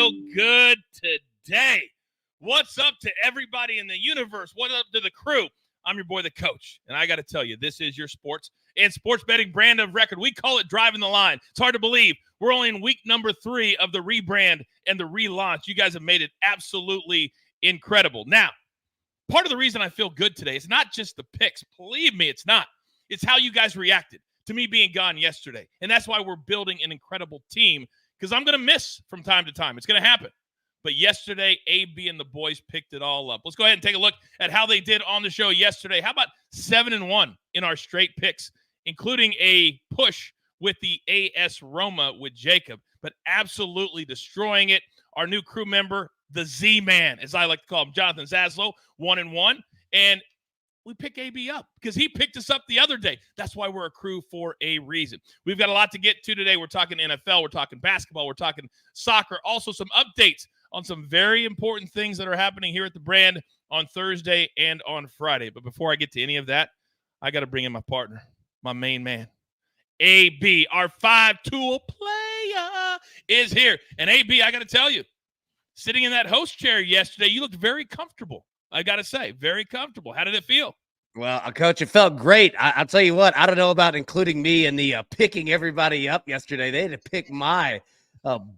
feel good today? What's up to everybody in the universe? What up to the crew? I'm your boy, the Coach, and I got to tell you, this is your sports and sports betting brand of record. We call it Driving the Line. It's hard to believe. We're only in week number 3 of the rebrand and the relaunch. You guys have made it absolutely incredible. Now, part of the reason I feel good today is not just the picks. Believe me, it's not. It's how you guys reacted to me being gone yesterday. And that's why we're building an incredible team, because I'm going to miss from time to time. It's going to happen. But yesterday, AB and the boys picked it all up. Let's go ahead and take a look at how they did on the show yesterday. How about 7-1 in our straight picks, including a push with the AS Roma with Jacob, but absolutely destroying it. Our new crew member, the Z-Man, as I like to call him, Jonathan Zaslow, 1-1. And we pick AB up because he picked us up the other day. That's why we're a crew for a reason. We've got a lot to get to today. We're talking NFL. We're talking basketball. We're talking soccer. Also some updates on some very important things that are happening here at the brand on Thursday and on Friday. But before I get to any of that, I got to bring in my partner, my main man. AB, our 5-tool player, is here. And AB, I got to tell you, sitting in that host chair yesterday, you looked very comfortable. I got to say, very comfortable. How did it feel? Well, Coach, it felt great. I'll tell you what, I don't know about including me in the picking everybody up yesterday. They had to pick my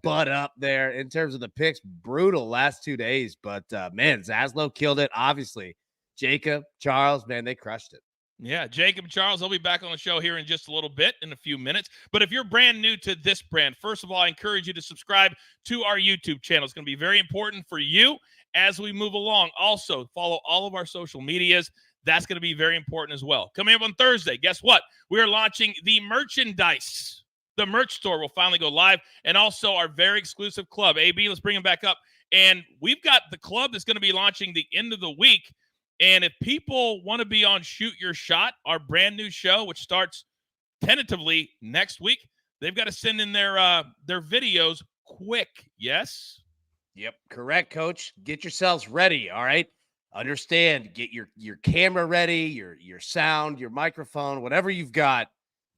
butt up there in terms of the picks. Brutal last 2 days. But, man, Zaslow killed it. Obviously, Jacob, Charles, man, they crushed it. Yeah, Jacob and Charles, they'll be back on the show here in just a little bit, in a few minutes. But if you're brand new to this brand, first of all, I encourage you to subscribe to our YouTube channel. It's going to be very important for you as we move along. Also, follow all of our social medias. That's going to be very important as well. Coming up on Thursday, guess what? We are launching the merchandise. The merch store will finally go live, and also our very exclusive club. AB, let's bring him back up. And we've got the club that's going to be launching the end of the week. And if people want to be on Shoot Your Shot, our brand new show, which starts tentatively next week, they've got to send in their videos quick. Yes? Yep, correct, Coach. Get yourselves ready, all right? Understand, get your camera ready, your sound, your microphone, whatever you've got,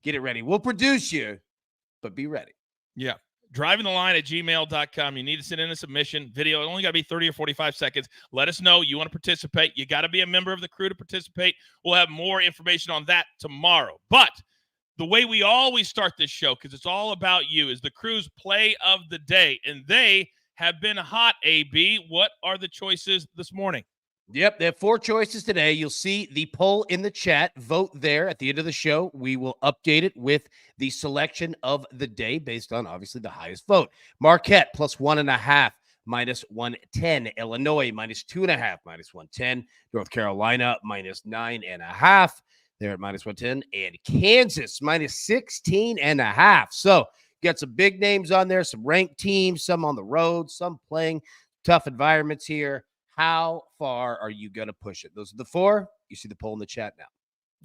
get it ready. We'll produce you, but be ready. Yeah. drivingtheline@gmail.com. You need to send in a submission video. It only got to be 30 or 45 seconds. Let us know you want to participate. You got to be a member of the crew to participate. We'll have more information on that tomorrow. But the way we always start this show, because it's all about you, is the crew's play of the day. And they have been hot, AB. What are the choices this morning? Yep, they have 4 choices today. You'll see the poll in the chat. Vote there at the end of the show. We will update it with the selection of the day based on, obviously, the highest vote. Marquette, plus 1.5, minus 110. Illinois, minus 2.5, minus 110. North Carolina, minus 9.5. They're at minus 110. And Kansas, minus 16.5. So, got some big names on there, some ranked teams, some on the road, some playing tough environments here. How far are you going to push it? Those are the 4. You see the poll in the chat now.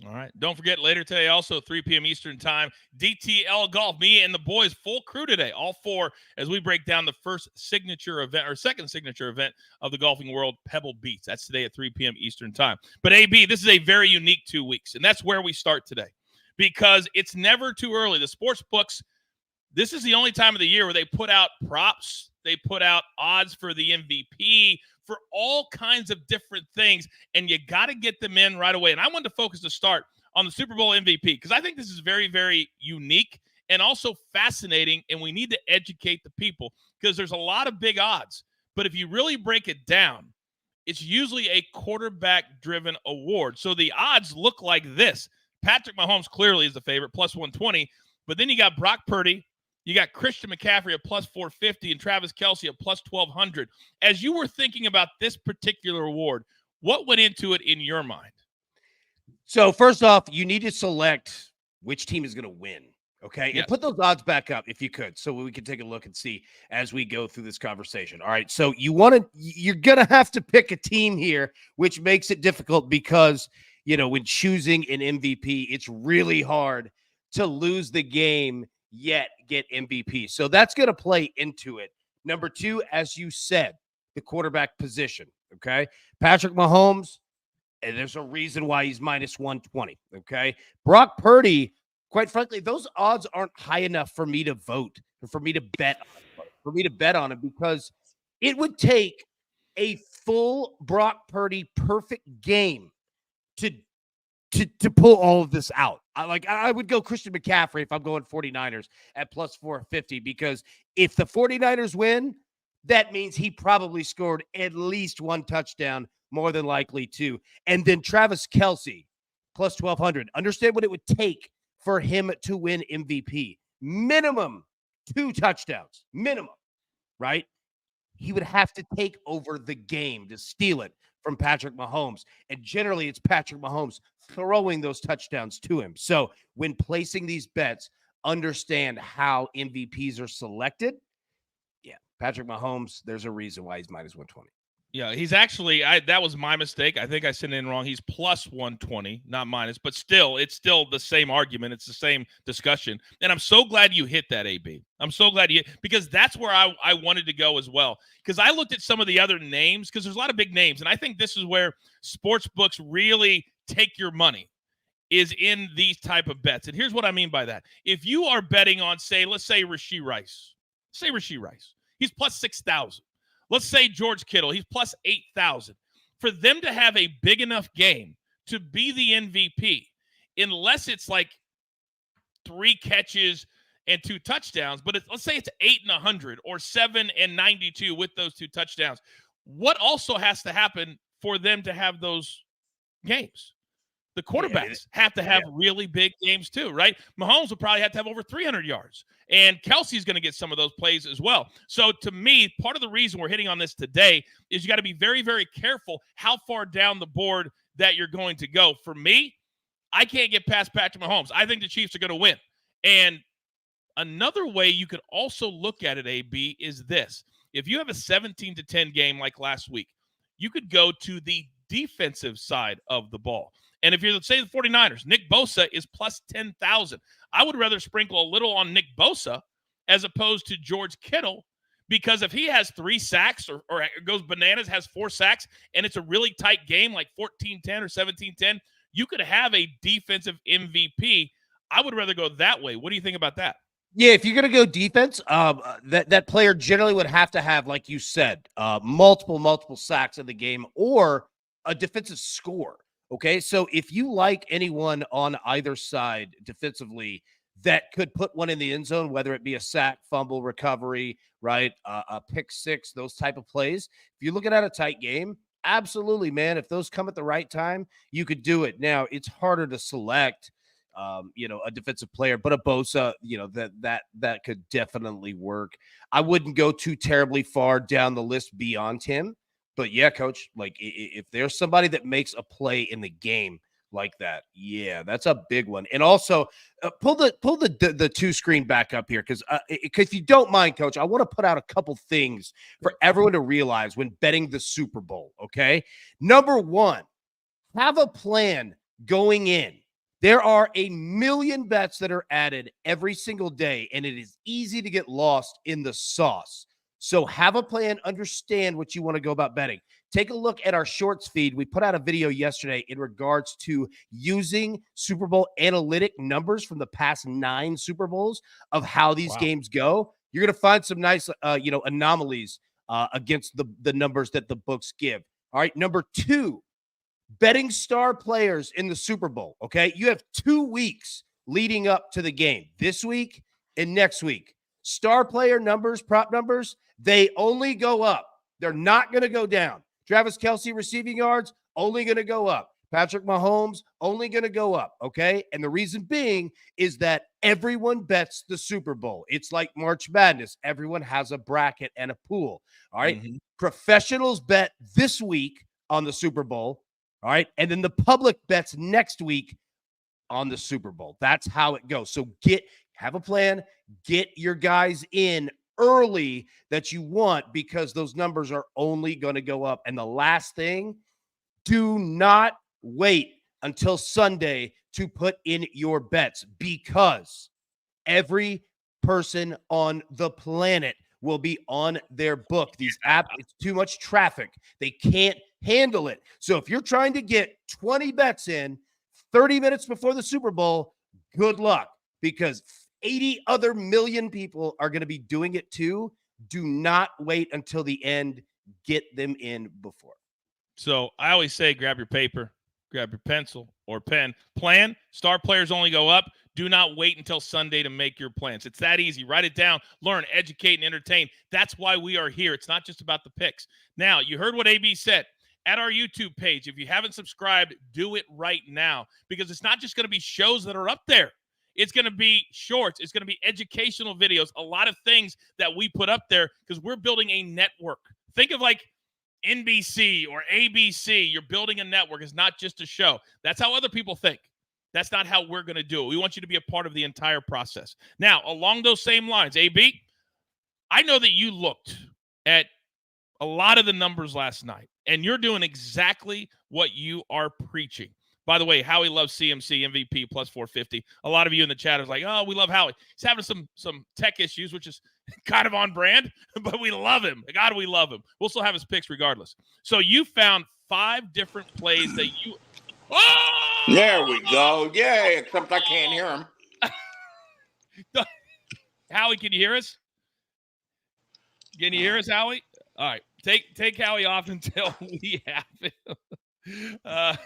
All right. Don't forget, later today, also 3 p.m. Eastern time, DTL Golf. Me and the boys, full crew today, all 4, as we break down the first signature event, or second signature event of the golfing world, Pebble Beach. That's today at 3 p.m. Eastern time. But, AB, this is a very unique 2 weeks, and that's where we start today, because it's never too early. The sports books, this is the only time of the year where they put out props. They put out odds for the MVP, for all kinds of different things, and you got to get them in right away. And I wanted to focus to start on the Super Bowl MVP, because I think this is very, very unique and also fascinating, and we need to educate the people, because there's a lot of big odds. But if you really break it down, it's usually a quarterback-driven award. So the odds look like this. Patrick Mahomes clearly is the favorite, plus 120, but then you got Brock Purdy, you got Christian McCaffrey at plus 450 and Travis Kelce at plus 1,200. As you were thinking about this particular award, what went into it in your mind? So first off, you need to select which team is going to win, okay? Yes. And put those odds back up if you could, so we can take a look and see as we go through this conversation. All right, so you're going to have to pick a team here, which makes it difficult because, when choosing an MVP, it's really hard to lose the game yet get MVP. So that's going to play into it. Number 2, as you said, the quarterback position, okay? Patrick Mahomes, and there's a reason why he's minus 120, okay? Brock Purdy, quite frankly, those odds aren't high enough for me to vote or for me to bet on. for me to bet on him because it would take a full Brock Purdy perfect game to pull all of this out. I would go Christian McCaffrey if I'm going 49ers at plus 450, because if the 49ers win, that means he probably scored at least one touchdown, more than likely two. And then Travis Kelce plus 1200. Understand what it would take for him to win MVP. Minimum 2 touchdowns, minimum, right? He would have to take over the game to steal it from Patrick Mahomes. And generally, it's Patrick Mahomes throwing those touchdowns to him. So when placing these bets, understand how MVPs are selected. Yeah, Patrick Mahomes, there's a reason why he's minus 120. Yeah, he's actually, that was my mistake. I think I sent it in wrong. He's plus 120, not minus, but still, it's still the same argument. It's the same discussion. And I'm so glad you hit that, AB. I'm so glad because that's where I wanted to go as well. Because I looked at some of the other names, because there's a lot of big names. And I think this is where sports books really take your money, is in these type of bets. And here's what I mean by that. If you are betting on, let's say Rashee Rice. He's plus 6,000. Let's say George Kittle, he's plus 8,000. For them to have a big enough game to be the MVP, unless it's like 3 catches and 2 touchdowns, but let's say it's 8 and 100 or 7 and 92 with those 2 touchdowns. What also has to happen for them to have those games? The quarterbacks have to have really big games too, right? Mahomes will probably have to have over 300 yards. And Kelsey's going to get some of those plays as well. So to me, part of the reason we're hitting on this today is you got to be very, very careful how far down the board that you're going to go. For me, I can't get past Patrick Mahomes. I think the Chiefs are going to win. And another way you could also look at it, AB, is this. If you have a 17-10 game like last week, you could go to the defensive side of the ball. And if you're, say, the 49ers, Nick Bosa is plus 10,000. I would rather sprinkle a little on Nick Bosa as opposed to George Kittle, because if he has 3 sacks or goes bananas, has 4 sacks, and it's a really tight game like 14-10 or 17-10, you could have a defensive MVP. I would rather go that way. What do you think about that? Yeah, if you're going to go defense, that player generally would have to have, like you said, multiple sacks in the game or a defensive score. Okay, so if you like anyone on either side defensively that could put one in the end zone, whether it be a sack, fumble, recovery, right, a pick six, those type of plays, if you're looking at a tight game, absolutely, man. If those come at the right time, you could do it. Now, it's harder to select, a defensive player, but a Bosa, that could definitely work. I wouldn't go too terribly far down the list beyond him. But yeah, coach, like if there's somebody that makes a play in the game like that, yeah, that's a big one. And also pull the 2 screen back up here, because if you don't mind, coach, I want to put out a couple things for everyone to realize when betting the Super Bowl. Okay, number 1, have a plan going in. There are a million bets that are added every single day, and it is easy to get lost in the sauce. So have a plan, understand what you want to go about betting. Take a look at our shorts feed. We put out a video yesterday in regards to using Super Bowl analytic numbers from the past 9 Super Bowls of how these games go. You're going to find some nice, anomalies against the numbers that the books give. All right. Number 2, betting star players in the Super Bowl. Okay. You have 2 weeks leading up to the game, this week and next week. Star player numbers, prop numbers, they only go up. They're not going to go down. Travis Kelce receiving yards, only going to go up. Patrick Mahomes, only going to go up, okay? And the reason being is that everyone bets the Super Bowl. It's like March Madness. Everyone has a bracket and a pool, all right? Mm-hmm. Professionals bet this week on the Super Bowl, all right? And then the public bets next week on the Super Bowl. That's how it goes. So have a plan, get your guys in early that you want, because those numbers are only going to go up. And the last thing, do not wait until Sunday to put in your bets, because every person on the planet will be on their book. These apps, it's too much traffic. They can't handle it. So if you're trying to get 20 bets in 30 minutes before the Super Bowl, good luck, because 80 other million people are going to be doing it too. Do not wait until the end. Get them in before. So I always say grab your paper, grab your pencil or pen. Plan. Star players only go up. Do not wait until Sunday to make your plans. It's that easy. Write it down. Learn, educate, and entertain. That's why we are here. It's not just about the picks. Now, you heard what AB said. At our YouTube page, if you haven't subscribed, do it right now, because it's not just going to be shows that are up there. It's going to be shorts. It's going to be educational videos, a lot of things that we put up there because we're building a network. Think of like NBC or ABC. You're building a network. It's not just a show. That's how other people think. That's not how we're going to do it. We want you to be a part of the entire process. Now, along those same lines, AB, I know that you looked at a lot of the numbers last night, and you're doing exactly what you are preaching. By the way, Howie loves CMC MVP plus 450. A lot of you in the chat is like, oh, we love Howie. He's having some tech issues, which is kind of on brand, but we love him. God, we love him. We'll still have his picks regardless. So you found 5 different plays that you – oh! There we go. Yay, except I can't hear him. Howie, can you hear us? Can you hear us, Howie? All right. Take Howie off until we have him.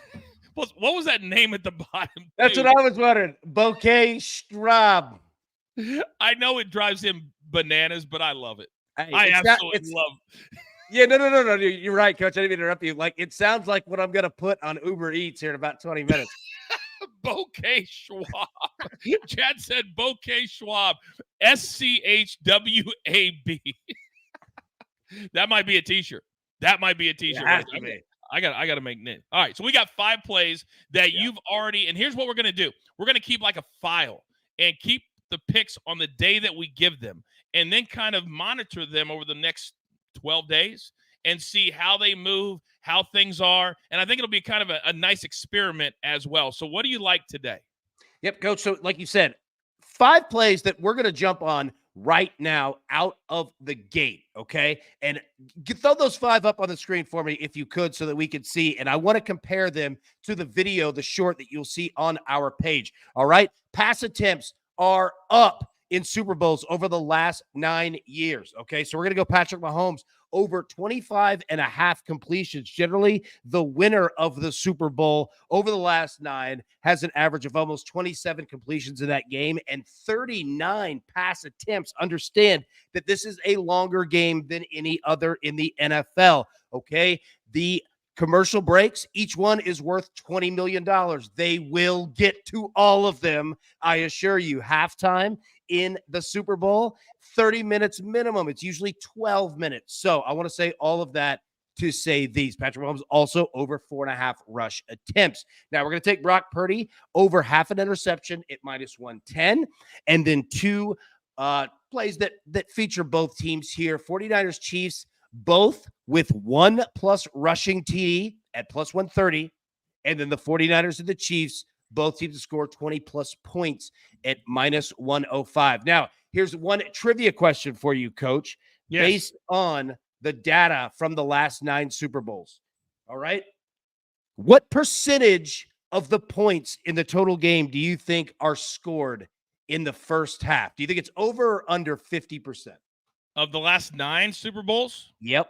What was that name at the bottom? That's what I was wondering. Bouquet Schwab. I know it drives him bananas, but I love it. Hey, I absolutely love it. Yeah, no. You're right, Coach. I didn't mean to interrupt you. Like, it sounds like what I'm going to put on Uber Eats here in about 20 minutes. Bouquet Schwab. Chad said Bouquet Schwab. SCHWAB. That might be a t-shirt. That might be a t-shirt. I got to make it. All right, so we got 5 plays that you've already, and here's what we're going to do. We're going to keep like a file and keep the picks on the day that we give them, and then kind of monitor them over the next 12 days and see how they move, how things are, and I think it'll be kind of a nice experiment as well. So what do you like today? Yep, Coach. So like you said, 5 plays that we're going to jump on right now out of the gate, okay? And throw those 5 up on the screen for me if you could so that we can see. And I want to compare them to the video, the short that you'll see on our page, all right? Pass attempts are up in Super Bowls over the last 9 years, okay? So we're going to go Patrick Mahomes over 25.5 completions. Generally, the winner of the Super Bowl over the last 9 has an average of almost 27 completions in that game and 39 pass attempts. Understand that this is a longer game than any other in the NFL, okay? The commercial breaks, each one is worth $20 million. They will get to all of them, I assure you. Halftime in the Super Bowl, 30 minutes minimum. It's usually 12 minutes. So I want to say all of that to say these. Patrick Mahomes also over 4.5 rush attempts. Now we're going to take Brock Purdy over half an interception at minus 110. And then 2 plays that feature both teams here. 49ers Chiefs, both with 1+ rushing TD at plus 130. And then the 49ers and the Chiefs, both teams to score 20+ points at minus 105. Now, here's one trivia question for you, Coach. Yes. Based on the data from the last 9 Super Bowls. All right. What percentage of the points in the total game do you think are scored in the first half? Do you think it's over or under 50%? Of the last 9 Super Bowls? Yep.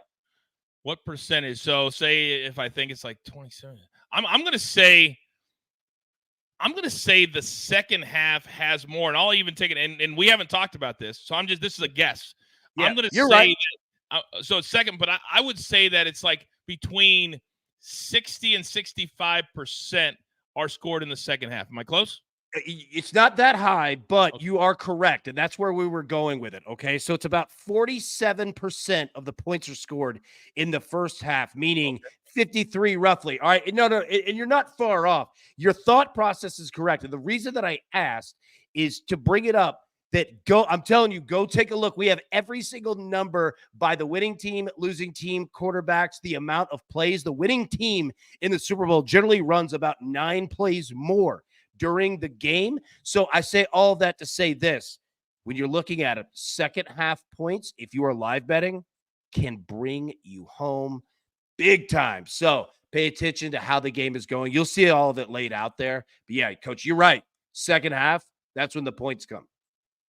What percentage? So say if I think it's like 27. I'm going to say the second half has more, and I'll even take it. And we haven't talked about this, so this is a guess. Yeah, I'm going to say right. So it's second, but I would say that it's like between 60 and 65% are scored in the second half. Am I close? It's not that high, but okay. You are correct, and that's where we were going with it, okay? So it's about 47% of the points are scored in the first half, meaning 53 roughly. All right, no, and you're not far off. Your thought process is correct, and the reason that I asked is to bring it up I'm telling you, go take a look. We have every single number by the winning team, losing team, quarterbacks, the amount of plays. The winning team in the Super Bowl generally runs about 9 plays more during the game. So I say all that to say this. When you're looking at it, second half points, if you are live betting, can bring you home big time. So pay attention to how the game is going. You'll see all of it laid out there. But yeah, Coach, you're right. Second half, that's when the points come.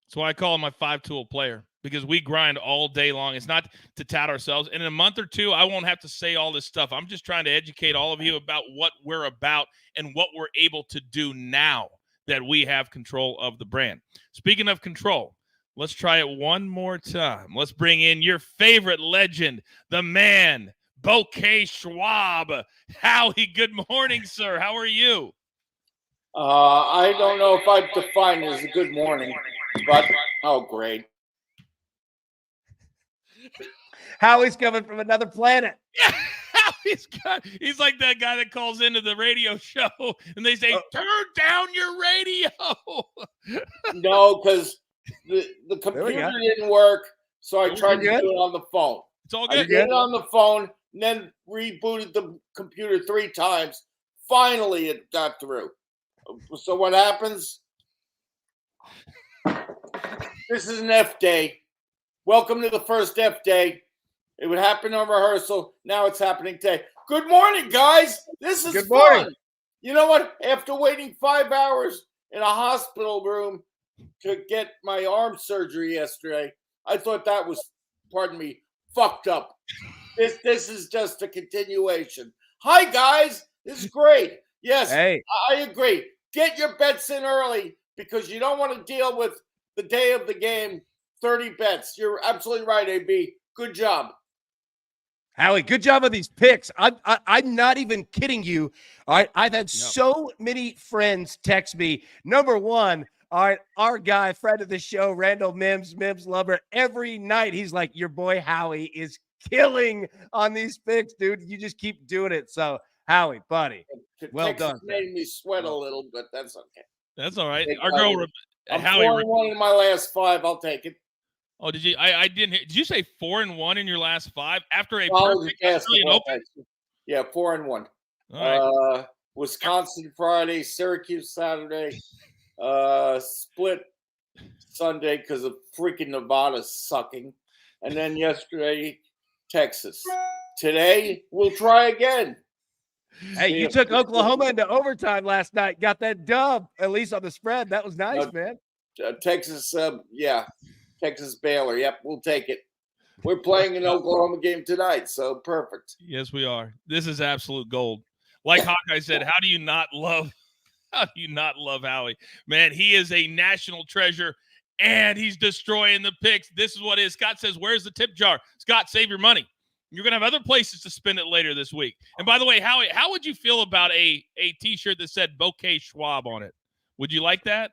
That's why I call him my 5-tool player. because we grind all day long. It's not to tout ourselves. And in a month or two, I won't have to say all this stuff. I'm just trying to educate all of you about what we're about and what we're able to do now that we have control of the brand. Speaking of control, let's try it one more time. Let's bring in your favorite legend, the man, Bouquet Schwab. Howie, good morning, sir. How are you? I don't know if I'd define it as a good morning, but great. Howie's coming from another planet. Yeah, he's like that guy that calls into the radio show and they say, turn down your radio. No, because the computer didn't work, so I tried to do it on the phone. It's all good. I did it on the phone, and then rebooted the computer 3 times. Finally, it got through. So what happens? This is an F day. Welcome to the first F day. It would happen on rehearsal. Now it's happening today. Good morning, guys. This is fun. You know what? After waiting 5 hours in a hospital room to get my arm surgery yesterday, I thought that was, fucked up. This is just a continuation. Hi, guys. This is great. Yes, hey. I agree. Get your bets in early because you don't want to deal with the day of the game, 30 bets. You're absolutely right, AB. Good job. Howie, good job on these picks. I'm not even kidding you. All right, I've had so many friends text me. Number one, all right, our guy, friend of the show, Randall Mims Lover, every night he's like, your boy Howie is killing on these picks, dude. You just keep doing it. So, Howie, buddy, well Texas done. Made me sweat a little, but that's okay. That's all right. Our girl, I'm Howie, 4-1 in my last 5. I'll take it. Oh, did you? I didn't hear. Did you say 4-1 in your last 5 after a Followed perfect Australian Open? Yeah, 4-1. All right. Wisconsin Friday, Syracuse Saturday, split Sunday because of freaking Nevada sucking, and then yesterday Texas. Today we'll try again. Hey, you took Oklahoma into overtime last night. Got that dub, at least on the spread. That was nice, man. Texas, Texas Baylor. Yep, we'll take it. We're playing an Oklahoma game tonight, so perfect. Yes, we are. This is absolute gold. Like Hawkeye said, how do you not love Howie? Man, he is a national treasure, and he's destroying the picks. This is what it is. Scott says, where's the tip jar? Scott, save your money. You're going to have other places to spend it later this week. And by the way, Howie, how would you feel about a T-shirt that said Bouquet Schwab on it? Would you like that?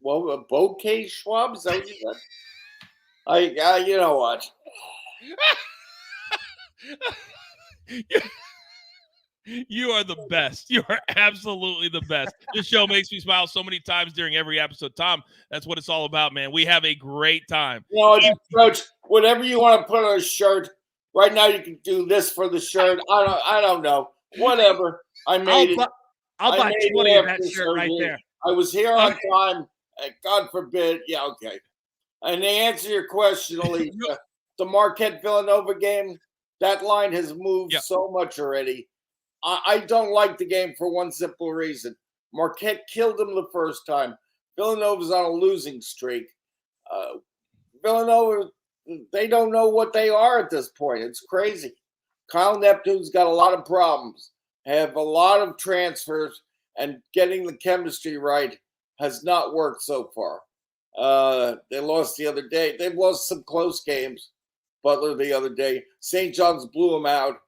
Well, a Bouquet Schwab? Is that what you said? You know what? You are the best. You are absolutely the best. This show makes me smile so many times during every episode. Tom, that's what it's all about, man. We have a great time. You know, Coach, whatever you want to put on a shirt, right now you can do this for the shirt. I don't know. Whatever. I made it. I'll buy 20 of that shirt right there. I was here on time. God forbid. Yeah, okay. And to answer your question, Alicia, the Marquette Villanova game, that line has moved so much already. I don't like the game for one simple reason. Marquette killed them the first time. Villanova's on a losing streak. Villanova, they don't know what they are at this point. It's crazy. Kyle Neptune's got a lot of problems, have a lot of transfers, and getting the chemistry right has not worked so far. They lost the other day. They've lost some close games. Butler the other day. St. John's blew them out.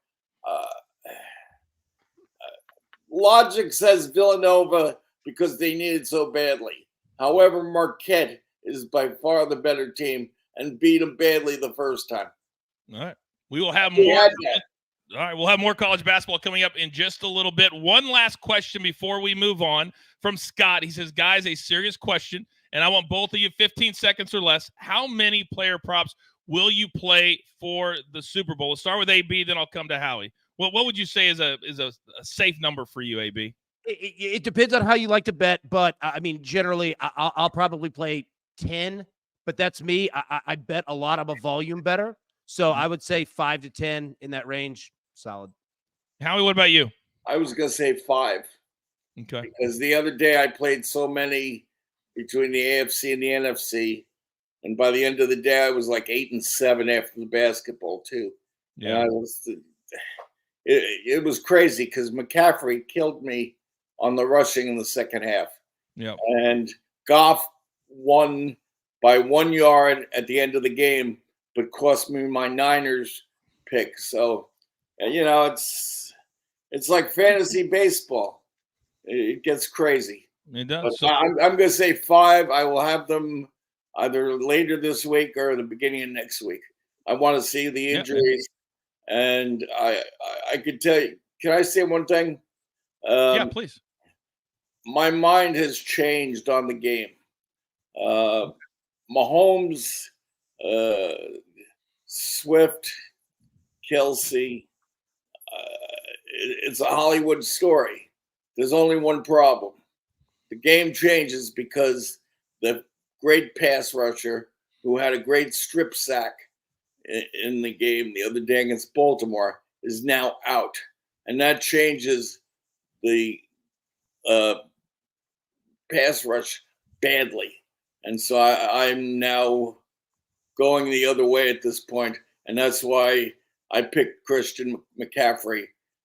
Logic says Villanova because they need it so badly. However, Marquette is by far the better team and beat them badly the first time. All right. We will have more. All right. We'll have more college basketball coming up in just a little bit. One last question before we move on from Scott. He says, guys, a serious question, and I want both of you 15 seconds or less. How many player props will you play for the Super Bowl? Let's start with AB, then I'll come to Howie. What would you say is a safe number for you, AB? It depends on how you like to bet, but I mean, generally, I'll probably play 10, but that's me. I bet a lot. I'm a volume better, so I would say 5 to 10 in that range. Solid. Howie, what about you? I was going to say 5. Okay. Because the other day I played so many between the AFC and the NFC, And by the end of the day, I was like 8-7 after the basketball too. Yeah. And it was crazy because McCaffrey killed me on the rushing in the second half. Yeah. And Goff won by 1 yard at the end of the game, but cost me my Niners pick. So, it's like fantasy baseball. It gets crazy. It does. But So, I'm going to say 5. I will have them either later this week or the beginning of next week. I want to see the injuries. And I could tell you, can I say one thing? yeah, please. My mind has changed on the game. Mahomes, Swift, Kelsey, it's a Hollywood story. There's only one problem. The game changes because the great pass rusher who had a great strip sack in the game the other day against Baltimore is now out. And that changes the pass rush badly. And so I'm now going the other way at this point. And that's why I picked Christian McCaffrey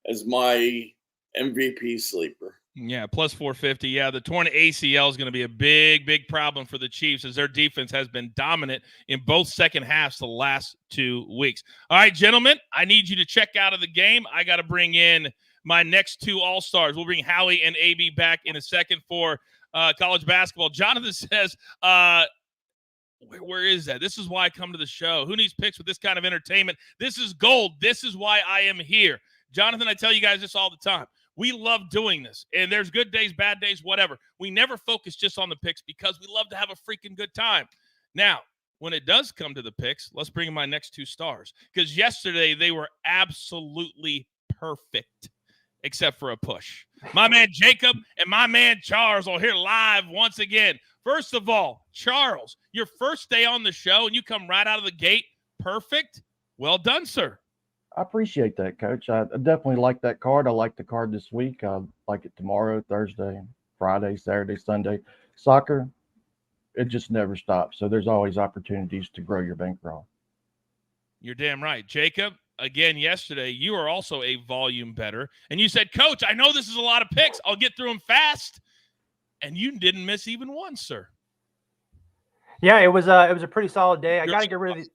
as my MVP sleeper. Yeah, plus 450. Yeah, the torn ACL is going to be a big, big problem for the Chiefs as their defense has been dominant in both second halves the last 2 weeks. All right, gentlemen, I need you to check out of the game. I got to bring in my next 2 All-Stars. We'll bring Howie and AB back in a second for college basketball. Jonathan says, where is that? This is why I come to the show. Who needs picks with this kind of entertainment? This is gold. This is why I am here. Jonathan, I tell you guys this all the time. We love doing this, and there's good days, bad days, whatever. We never focus just on the picks because we love to have a freaking good time. Now, when it does come to the picks, let's bring in my next 2 stars because yesterday they were absolutely perfect except for a push. My man Jacob and my man Charles are here live once again. First of all, Charles, your first day on the show, and you come right out of the gate perfect. Well done, sir. I appreciate that, Coach. I definitely like that card. I like the card this week. I like it tomorrow, Thursday, Friday, Saturday, Sunday. Soccer, it just never stops. So there's always opportunities to grow your bankroll. You're damn right. Jacob, again, yesterday, you are also a volume bettor. And you said, Coach, I know this is a lot of picks. I'll get through them fast. And you didn't miss even one, sir. Yeah, it was a pretty solid day. I got to get rid of these.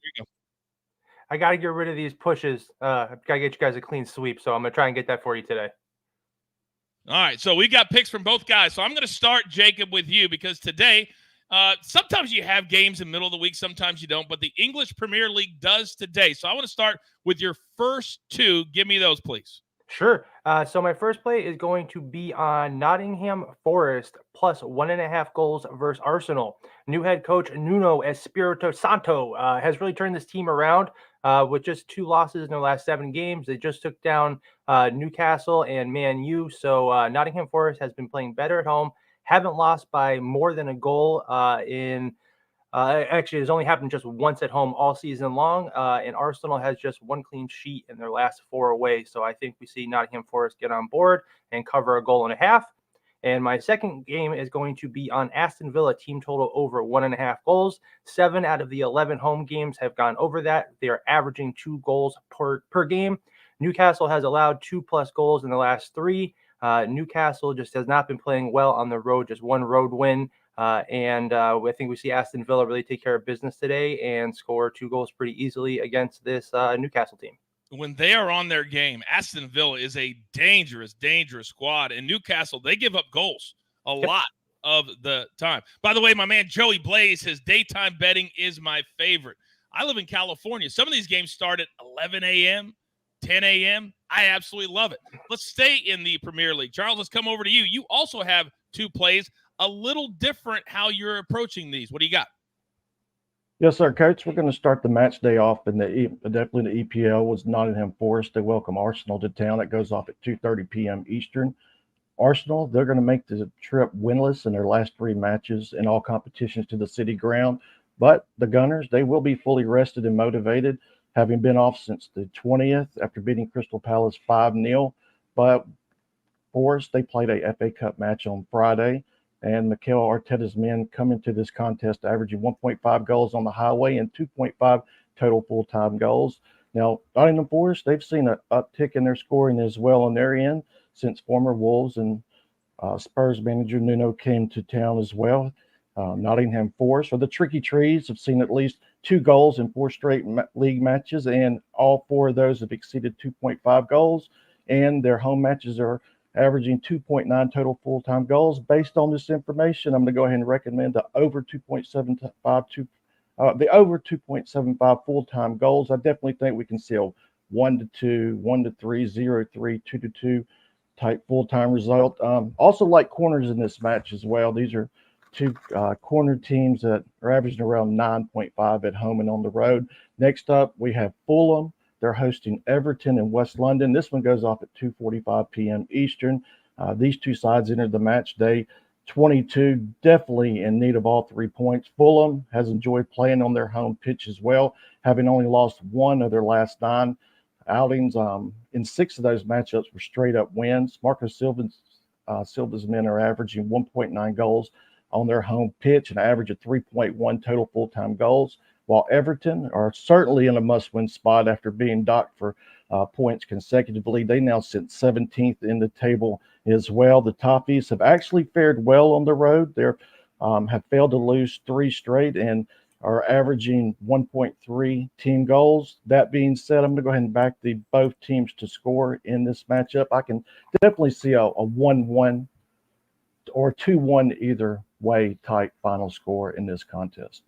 I got to get rid of these pushes. I've got to get you guys a clean sweep, so I'm going to try and get that for you today. All right, so we got picks from both guys. So I'm going to start, Jacob, with you because today, sometimes you have games in the middle of the week, sometimes you don't, but the English Premier League does today. So I want to start with your first 2. Give me those, please. Sure. So my first play is going to be on Nottingham Forest plus 1.5 goals versus Arsenal. New head coach Nuno Espirito Santo has really turned this team around with just 2 losses in their last 7 games. They just took down Newcastle and Man U. So Nottingham Forest has been playing better at home. Haven't lost by more than a goal actually, it's only happened just once at home all season long, and Arsenal has just 1 clean sheet in their last 4 away. So I think we see Nottingham Forest get on board and cover a goal and a half. And my second game is going to be on Aston Villa team total over 1.5 goals. 7 out of the 11 home games have gone over that. They are averaging 2 goals per game. Newcastle has allowed 2+ goals in the last 3. Newcastle just has not been playing well on the road, just 1 road win. And I think we see Aston Villa really take care of business today and score 2 goals pretty easily against this Newcastle team. When they are on their game, Aston Villa is a dangerous, dangerous squad. And Newcastle, they give up goals a lot of the time. By the way, my man Joey Blaze, his daytime betting is my favorite. I live in California. Some of these games start at 11 a.m., 10 a.m. I absolutely love it. Let's stay in the Premier League. Charles, let's come over to you. You also have 2 plays. A little different how you're approaching these. What do you got? Yes, sir, Coach. We're going to start the match day off in definitely the EPL was Nottingham Forest. They welcome Arsenal to town. It goes off at 2:30 p.m. Eastern. Arsenal, they're going to make the trip winless in their last 3 matches in all competitions to the City Ground. But the Gunners, they will be fully rested and motivated, having been off since the 20th after beating Crystal Palace 5-0. But Forest, they played a FA Cup match on Friday. And Mikel Arteta's men come into this contest averaging 1.5 goals on the highway and 2.5 total full-time goals. Now, Nottingham Forest, they've seen an uptick in their scoring as well on their end since former Wolves and Spurs manager Nuno came to town as well. Nottingham Forest, or the Tricky Trees, have seen at least 2 goals in 4 straight league matches, and all 4 of those have exceeded 2.5 goals. And their home matches are averaging 2.9 total full-time goals. Based on this information, I'm going to go ahead and recommend the over 2.75 full-time goals. I definitely think we can see a 1-2, 1-3, 0-3, 2-2 type full-time result. Also like corners in this match as well. These are 2 corner teams that are averaging around 9.5 at home and on the road. Next up, we have Fulham. They're hosting Everton in West London. This one goes off at 2:45 p.m. Eastern. These 2 sides entered the match day 22, definitely in need of all 3 points. Fulham has enjoyed playing on their home pitch as well, having only lost 1 of their last 9 outings. In 6 of those matchups were straight-up wins. Marco Silva's men are averaging 1.9 goals on their home pitch, an average of 3.1 total full-time goals, while Everton are certainly in a must-win spot after being docked for points consecutively. They now sit 17th in the table as well. The Toffees have actually fared well on the road. They have failed to lose 3 straight and are averaging 1.3 team goals. That being said, I'm going to go ahead and back both teams to score in this matchup. I can definitely see a 1-1 or 2-1 either way type final score in this contest.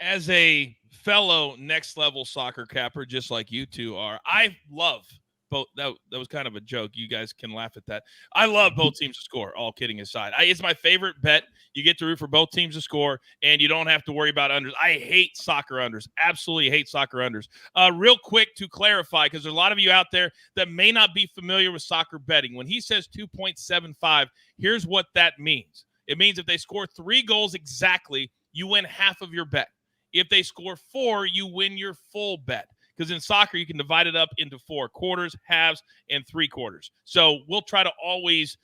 As a fellow next level soccer capper, just like you two are, I love both. That was kind of a joke. You guys can laugh at that. I love both teams to score, all kidding aside. It's my favorite bet. You get to root for both teams to score, and you don't have to worry about unders. I hate soccer unders. Absolutely hate soccer unders. Real quick to clarify, because there's a lot of you out there that may not be familiar with soccer betting. When he says 2.75, here's what that means. It means if they score 3 goals exactly, you win half of your bet. If they score 4, you win your full bet. Because in soccer, you can divide it up into 4 quarters, halves, and 3/4. So we'll try to always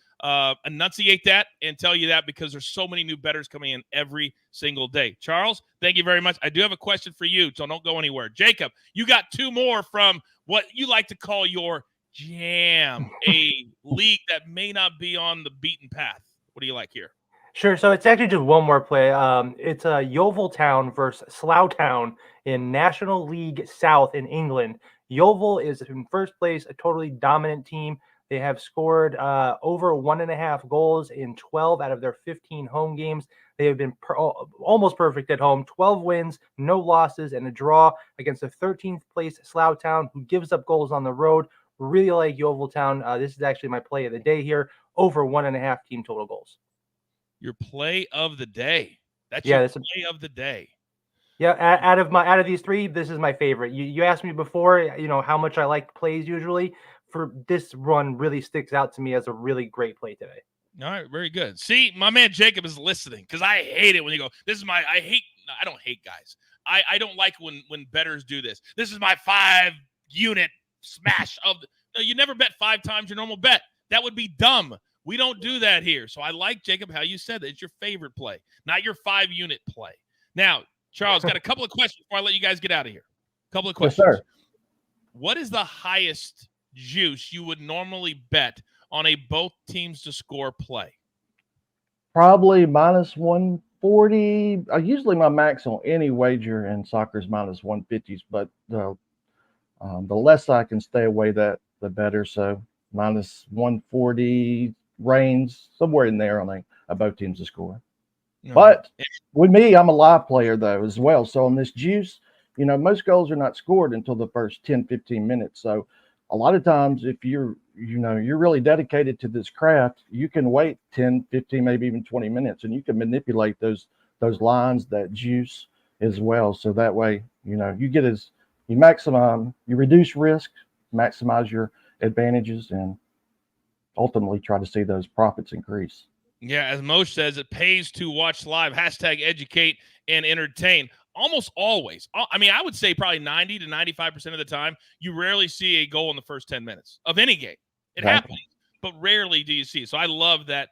enunciate that and tell you that because there's so many new bettors coming in every single day. Charles, thank you very much. I do have a question for you, so don't go anywhere. Jacob, you got 2 more from what you like to call your jam, a league that may not be on the beaten path. What do you like here? Sure. So it's actually just one more play. It's Yeovil Town versus Slough Town in National League South in England. Yeovil is in first place, a totally dominant team. They have scored over 1.5 goals in 12 out of their 15 home games. They have been almost perfect at home. 12 wins, no losses, and a draw against the 13th place Slough Town, who gives up goals on the road. Really like Yeovil Town. This is actually my play of the day here. Over 1.5 team total goals. Your play of the day. That's your play of the day. Yeah, out of these 3, this is my favorite. You asked me before, how much I like plays usually. For this run, really sticks out to me as a really great play today. All right, very good. See, my man Jacob is listening because I hate it when you go, I don't hate guys. I don't like when bettors do this. This is my 5-unit smash of no, you never bet 5 times your normal bet. That would be dumb. We don't do that here. So I like, Jacob, how you said that. It's your favorite play, not your 5-unit play. Now, Charles, got a couple of questions before I let you guys get out of here. A couple of questions. Yes, sir. What is the highest juice you would normally bet on a both teams to score play? Probably minus 140. Usually my max on any wager in soccer is minus 150s, but the less I can stay away, the better. So minus 140 range, somewhere in there on both teams to score. No. But with me, I'm a live player though as well. So on this juice, most goals are not scored until the first 10, 15 minutes. So a lot of times if you're really dedicated to this craft, you can wait 10, 15, maybe even 20 minutes, and you can manipulate those lines, that juice as well. So that way, you reduce risk, maximize your advantages, and ultimately try to see those profits increase. Yeah, as Moshe says, it pays to watch live. #educate and entertain. Almost always. I mean, I would say probably 90 to 95% of the time, you rarely see a goal in the first 10 minutes of any game. It happens. but rarely do you see it. So I love that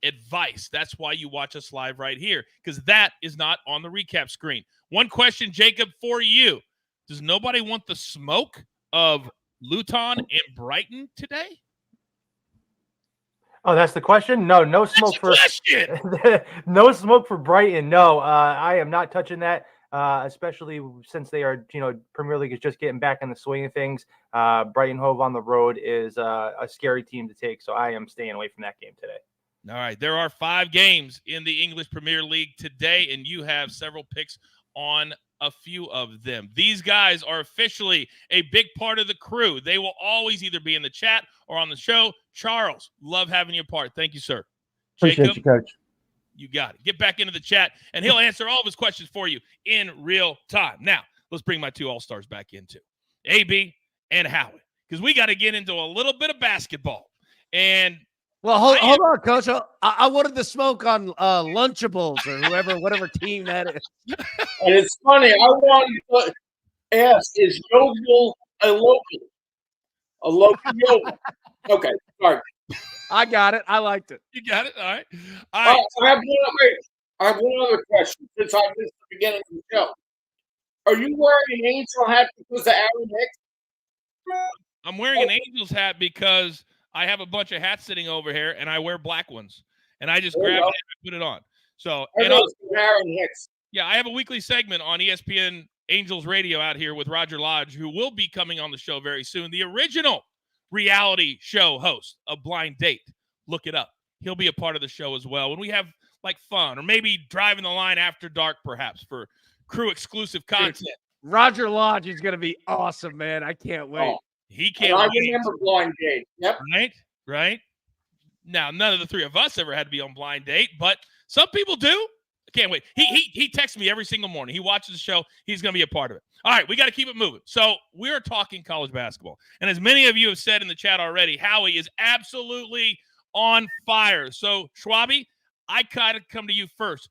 advice. That's why you watch us live right here, because that is not on the recap screen. One question, Jacob, for you. Does nobody want the smoke of Luton and Brighton today? Oh, that's the question? No smoke for no smoke for Brighton. No, I am not touching that. Especially since they are, Premier League is just getting back in the swing of things. Brighton Hove on the road is a scary team to take, so I am staying away from that game today. All right, there are 5 games in the English Premier League today, and you have several picks on a few of them. These guys are officially a big part of the crew. They will always either be in the chat or on the show. Charles, love having you a part. Thank you, sir. Appreciate Jacob, you, Coach. you got it. Get back into the chat, and he'll answer all of his questions for you in real time. Now, let's bring my 2 All-Stars back into AB and Howie, because we got to get into a little bit of basketball. And well, hold on, Coach. I wanted the smoke on Lunchables or whatever team that is. And it's funny. I wanted to ask, is Yokel a local? A local Yokel? Okay, sorry. I got it. I liked it. You got it? All right. All right. I have one other question since I missed the beginning of the show. Are you wearing an Angel hat because of Aaron Hicks? I'm wearing an Angels hat because I have a bunch of hats sitting over here, and I wear black ones. And I just grab it and put it on. So, Aaron Hicks. Yeah, I have a weekly segment on ESPN Angels Radio out here with Roger Lodge, who will be coming on the show very soon. The original reality show host of Blind Date. Look it up. He'll be a part of the show as well. When we have like fun, or maybe driving the line after dark, perhaps, for crew exclusive content. Dude, Roger Lodge is going to be awesome, man. I can't wait. Oh, he can't I wait. remember Blind Date. Yep. Right. Now, none of the 3 of us ever had to be on Blind Date, but some people do. I can't wait. He texts me every single morning. He watches the show. He's going to be a part of it. All right, we got to keep it moving. So we're talking college basketball. And as many of you have said in the chat already, Howie is absolutely on fire. So, Schwabby, I kind of come to you first.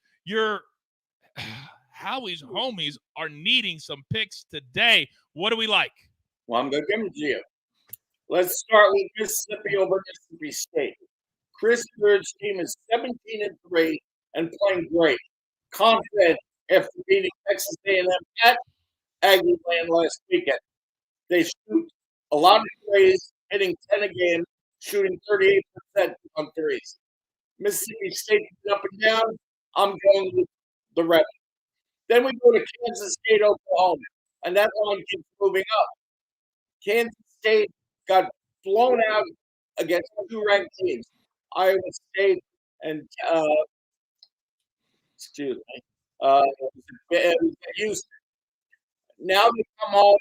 Howie's homies are needing some picks today. What do we like? Well, I'm going to give them to you. Let's start with Mississippi over Mississippi State. Chris Beard's team is 17-3 and playing great. Confident after beating Texas A&M at Aggie Land last weekend. They shoot a lot of threes, hitting 10 a game, shooting 38% on threes. Mississippi State up and down. I'm going with the Rebb. Then we go to Kansas State, Oklahoma, and that line keeps moving up. Kansas State got blown out against 2 ranked teams, Iowa State and Houston. Now they come home,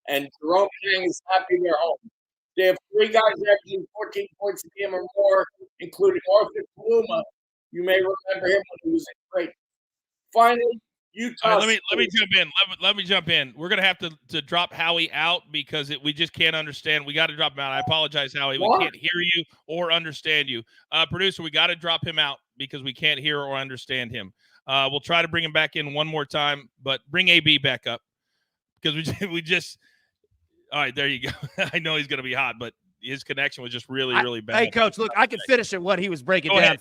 and Jerome Tang is happy they're home. They have 3 guys averaging 14 points a game or more, including Arthur Paluma. You may remember him when he was great. Finally, Utah. Let me jump in. Let me jump in. We're gonna have to drop Howie out because we just can't understand. We got to drop him out. I apologize, Howie. We can't hear you or understand you. Producer, we got to drop him out because we can't hear or understand him. We'll try to bring him back in one more time, but bring AB back up because we just. All right, there you go. I know he's gonna be hot, but his connection was just really bad. Hey, Coach, look, I can finish at what he was breaking down.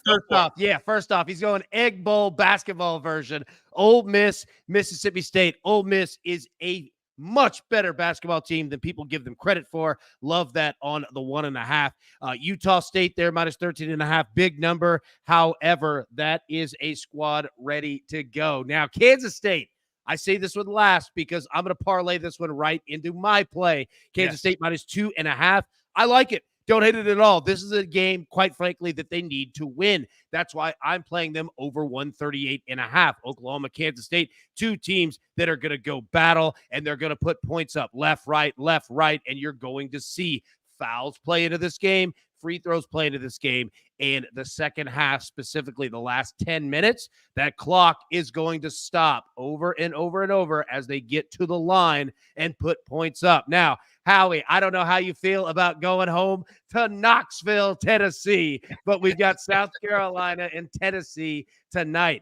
First off, he's going Egg Bowl basketball version. Ole Miss, Mississippi State. Ole Miss is a much better basketball team than people give them credit for. Love that on the 1.5. Utah State there, minus 13.5. Big number. However, that is a squad ready to go. Now, Kansas State. I say this one last because I'm going to parlay this one right into my play. Kansas State minus 2.5. I like it. Don't hate it at all. This is a game, quite frankly, that they need to win. That's why I'm playing them over 138.5. Oklahoma, Kansas State, 2 teams that are going to go battle, and they're going to put points up left, right, and you're going to see fouls play into this game, free throws play into this game, and the second half, specifically the last 10 minutes, that clock is going to stop over and over and over as they get to the line and put points up. Now, Howie, I don't know how you feel about going home to Knoxville, Tennessee, but we've got South Carolina and Tennessee tonight.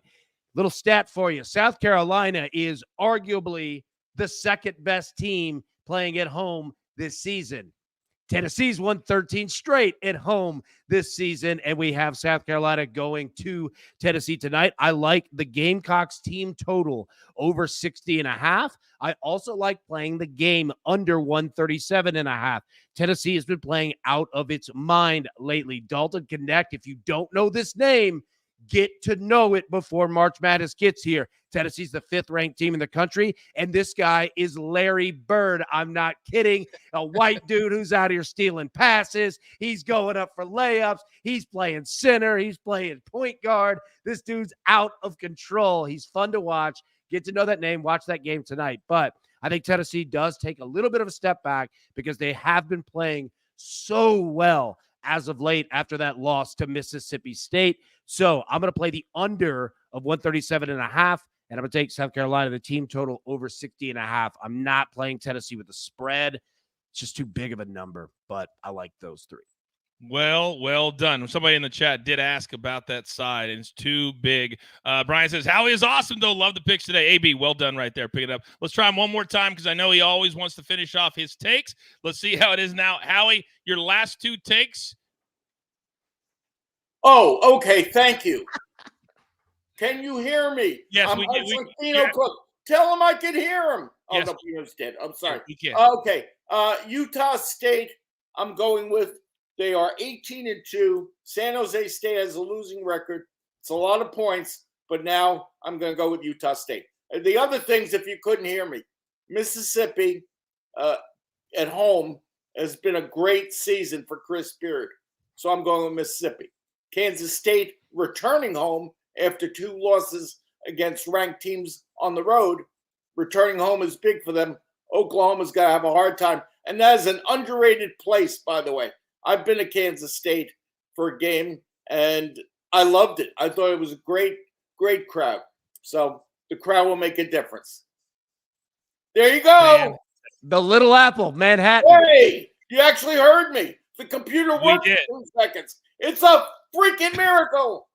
Little stat for you. South Carolina is arguably the second best team playing at home this season. Tennessee's won 13 straight at home this season, and we have South Carolina going to Tennessee tonight. I like the Gamecocks team total over 60.5. I also like playing the game under 137.5. Tennessee has been playing out of its mind lately. Dalton Connect, if you don't know this name, get to know it before March Madness gets here. Tennessee's the 5th-ranked team in the country, and this guy is Larry Bird. I'm not kidding. A white dude who's out here stealing passes. He's going up for layups. He's playing center. He's playing point guard. This dude's out of control. He's fun to watch. Get to know that name. Watch that game tonight. But I think Tennessee does take a little bit of a step back because they have been playing so well as of late after that loss to Mississippi State. So I'm going to play the under of 137.5. And I'm going to take South Carolina, the team total over 60.5. I'm not playing Tennessee with the spread. It's just too big of a number, but I like those three. Well done. Somebody in the chat did ask about that side, and it's too big. Brian says, Howie is awesome, though. Love the picks today. AB, well done right there. Pick it up. Let's try him one more time because I know he always wants to finish off his takes. Let's see how it is now. Howie, your last 2 takes. Oh, okay. Thank you. Can you hear me? Yes, we can. Tell him I can hear him. Oh, yes. no, Pino's dead. I'm sorry. We can. Okay. Utah State, I'm going with. They are 18-2. San Jose State has a losing record. It's a lot of points, but now I'm going to go with Utah State. The other things, if you couldn't hear me, Mississippi at home has been a great season for Chris Beard. So I'm going with Mississippi. Kansas State returning home after 2 losses against ranked teams on the road. Returning home is big for them. Oklahoma's got to have a hard time. And that is an underrated place, by the way. I've been to Kansas State for a game, and I loved it. I thought it was a great, great crowd. So the crowd will make a difference. There you go. Man, the Little Apple, Manhattan. Hey, you actually heard me. The computer worked in 2 seconds. It's a freaking miracle.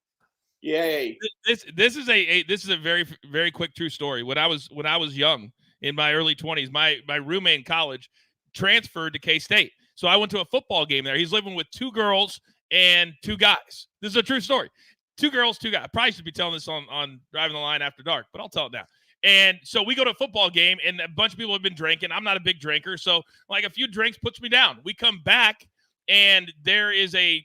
Yay. This is a very, very quick true story. When I was young, in my early 20s, my roommate in college transferred to K-State. So I went to a football game there. He's living with 2 girls and 2 guys. This is a true story. 2 girls, 2 guys. I probably should be telling this on Driving the Line After Dark, but I'll tell it now. And so we go to a football game, and a bunch of people have been drinking. I'm not a big drinker, so like a few drinks puts me down. We come back, and there is a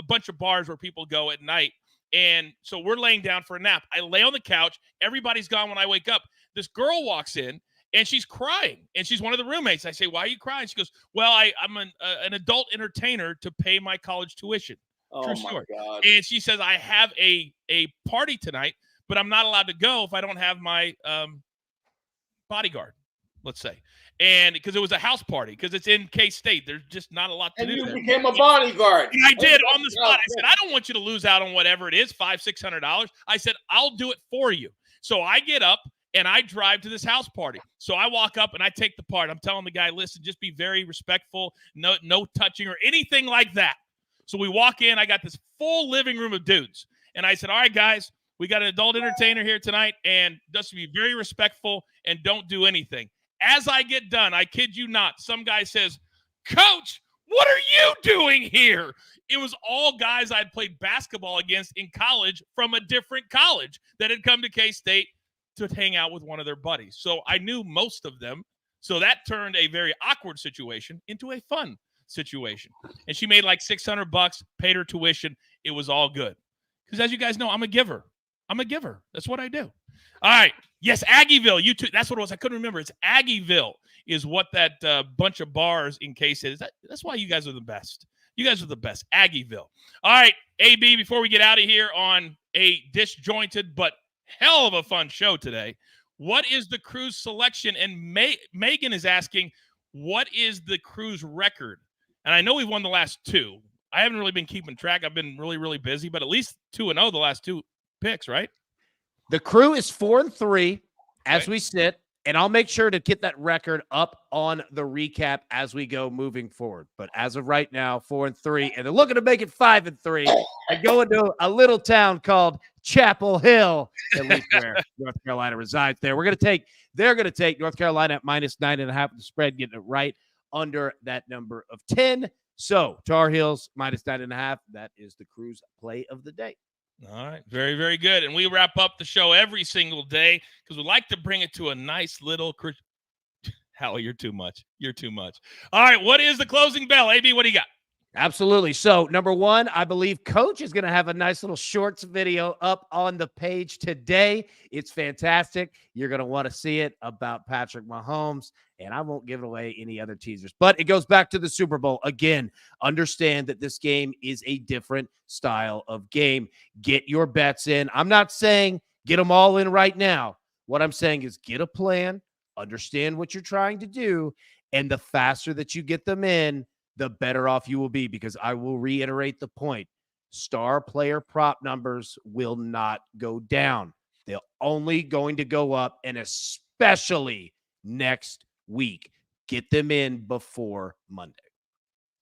bunch of bars where people go at night. And so we're laying down for a nap. I lay on the couch. Everybody's gone when I wake up. This girl walks in, and she's crying, and she's one of the roommates. I say, "Why are you crying?" She goes, "Well, I'm an adult entertainer to pay my college tuition." Oh, True my story. God. And she says, "I have a party tonight, but I'm not allowed to go if I don't have my bodyguard," let's say. And because it was a house party, because it's in K-State, there's just not a lot to do. And you there. became a bodyguard. And I did on the spot. I said, "I don't want you to lose out on whatever it is, $500-$600. I said, "I'll do it for you." So I get up and I drive to this house party. So I walk up and I take the part. I'm telling the guy, "Listen, just be very respectful. No touching or anything like that." So we walk in. I got this full living room of dudes. And I said, "All right, guys, we got an adult entertainer here tonight, and just be very respectful and don't do anything." As I get done, I kid you not, some guy says, "Coach, what are you doing here?" It was all guys I'd played basketball against in college from a different college that had come to K-State to hang out with one of their buddies. So I knew most of them. So that turned a very awkward situation into a fun situation. And she made like $600, paid her tuition. It was all good. Because as you guys know, I'm a giver. That's what I do. All right. Yes, Aggieville. You too. That's what it was. I couldn't remember. It's Aggieville is what that bunch of bars in K-State is. That's why you guys are the best. You guys are the best. Aggieville. All right, AB, before we get out of here on a disjointed but hell of a fun show today, what is the Crew's selection? And Megan is asking, what is the Crew's record? And I know we've won the last 2. I haven't really been keeping track. I've been really, really busy, but at least 2-0 the last 2 picks, right? The Crew is 4-3 as Okay. we sit, and I'll make sure to get that record up on the recap as we go moving forward. But as of right now, 4-3, and they're looking to make it 5-3 and go into a little town called Chapel Hill, at least where North Carolina resides there. They're going to take North Carolina at -9.5 the spread, getting it right under that number of 10. So Tar Heels -9.5. That is the Crew's play of the day. All right. Very, very good. And we wrap up the show every single day because we like to bring it to a nice little Howie, you're too much. You're too much. All right. What is the closing bell? AB, what do you got? Absolutely. So, number one, I believe Coach is going to have a nice little shorts video up on the page today. It's fantastic. You're going to want to see it about Patrick Mahomes, and I won't give away any other teasers. But it goes back to the Super Bowl. Again, understand that this game is a different style of game. Get your bets in. I'm not saying get them all in right now. What I'm saying is get a plan, understand what you're trying to do, and the faster that you get them in, the better off you will be, because I will reiterate the point. Star player prop numbers will not go down. They're only going to go up, and especially next week. Get them in before Monday.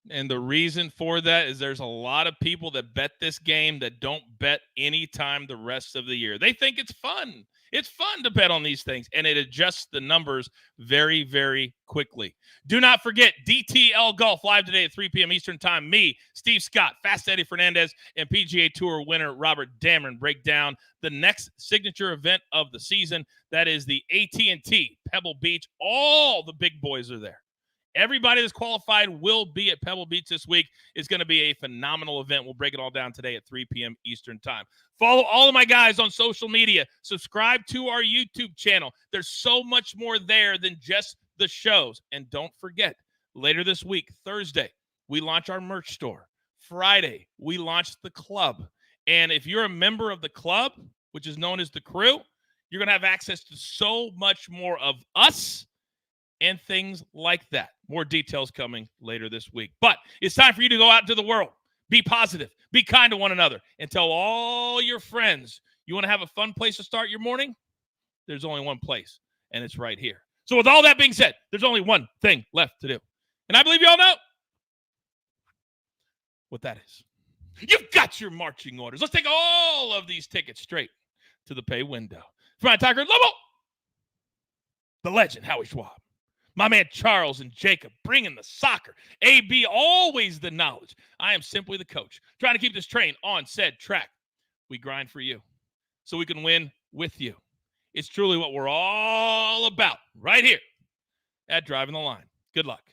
And the reason for that is there's a lot of people that bet this game that don't bet any time the rest of the year. They think it's fun. It's fun to bet on these things, and it adjusts the numbers very, very quickly. Do not forget DTL Golf live today at 3 p.m. Eastern Time. Me, Steve Scott, Fast Eddie Fernandez, and PGA Tour winner Robert Dameron break down the next signature event of the season. That is the AT&T Pebble Beach. All the big boys are there. Everybody that's qualified will be at Pebble Beach this week. It's going to be a phenomenal event. We'll break it all down today at 3 p.m. Eastern Time. Follow all of my guys on social media. Subscribe to our YouTube channel. There's so much more there than just the shows. And don't forget, later this week, Thursday, we launch our merch store. Friday, we launch the club. And if you're a member of the club, which is known as the Crew, you're going to have access to so much more of us and things like that. More details coming later this week. But it's time for you to go out into the world. Be positive. Be kind to one another. And tell all your friends, you want to have a fun place to start your morning? There's only one place, and it's right here. So with all that being said, there's only one thing left to do. And I believe you all know what that is. You've got your marching orders. Let's take all of these tickets straight to the pay window. For my Tiger Lobo, the legend, Howie Schwab. My man Charles and Jacob bringing the soccer. AB, always the knowledge. I am simply the coach, trying to keep this train on said track. We grind for you so we can win with you. It's truly what we're all about right here at Driving the Line. Good luck.